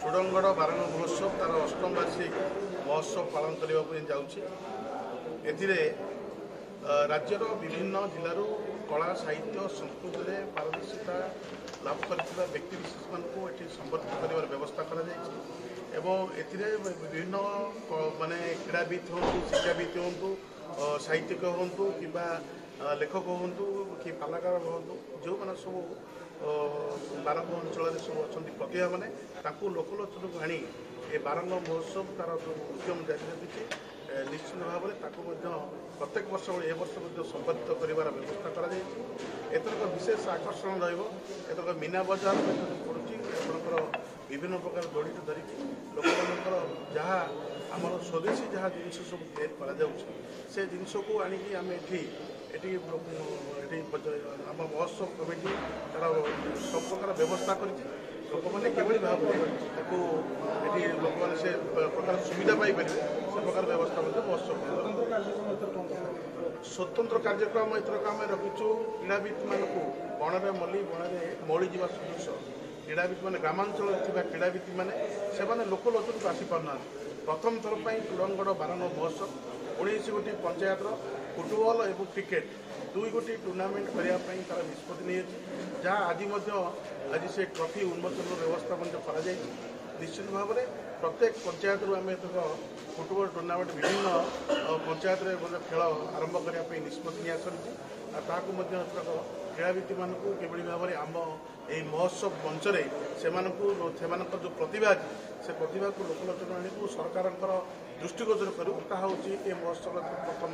सुडंगड़ बारंग महोत्सव तार अष्टम वार्षिक महोत्सव पालन करने जाऊँगी। राज्यर विभिन्न जिलूर कला साहित्य संस्कृति में पारदर्शिता लाभ कर व्यक्ति विशेष मानक संबर्धित कर व्यवस्था कर विभिन्न माने क्रीड़ाविद हूँ शिक्षाविद हूँ साहित्यिक हूँ कि लेखक हूँ कि पालाकार हूँ जो मैंने सब बारंग अंचल सब अच्छा प्रतिभा मैंने लोकलोचन को आनी ए बारंग महोत्सव तार उद्यम जारी रखी निश्चित भाव में प्रत्येक वर्ष ए वर्ष संबर्धित कर व्यवस्था कर विशेष आकर्षण रहा मीना बजार पड़ुची आपंकर विभिन्न प्रकार दड़ी धरिकी लोक जहाँ आमर स्वदेशी जहाँ जिन सब से जिनस को आणिकी आम ये आम महोत्सव कमिटी तार सब प्रकार व्यवस्था कर लोक मैंने किभली भाव ये लोक मैंने से प्रकार सुविधा पाइपर से प्रकार व्यवस्था महोत्सव स्वतंत्र कार्यक्रम एथरक आम रखीचु क्रीड़ाविद मानक बणरे मल्ली बणरे मौली जावा सदृश क्रीड़ाविद मैंने ग्रामांचल क्रीड़ाविद मैंने लोकलोचन को आसीपारना प्रथम थर पर तुरंगड़ बारंग महोत्सव 19 गोटी पंचायत फुटबॉल और क्रिकेट 2 गोटी टूर्नामेंट करने तार निष्पत्ति नहीं जहाँ आज से ट्रॉफी उन्मोचन व्यवस्था कर निश्चित भाव में प्रत्येक पंचायत आम फुटबॉल टूर्नामेंट विभिन्न पंचायत खेल आरंभ करने निष्पत्ति नहीं क्रीड़ाविद मानक किभली भाव में आम यही महोत्सव मंच से जो प्रतिभा से प्रतिभा को लोकलोचन आने सरकार दृष्टिगोचर करूँ महोत्सव प्रथम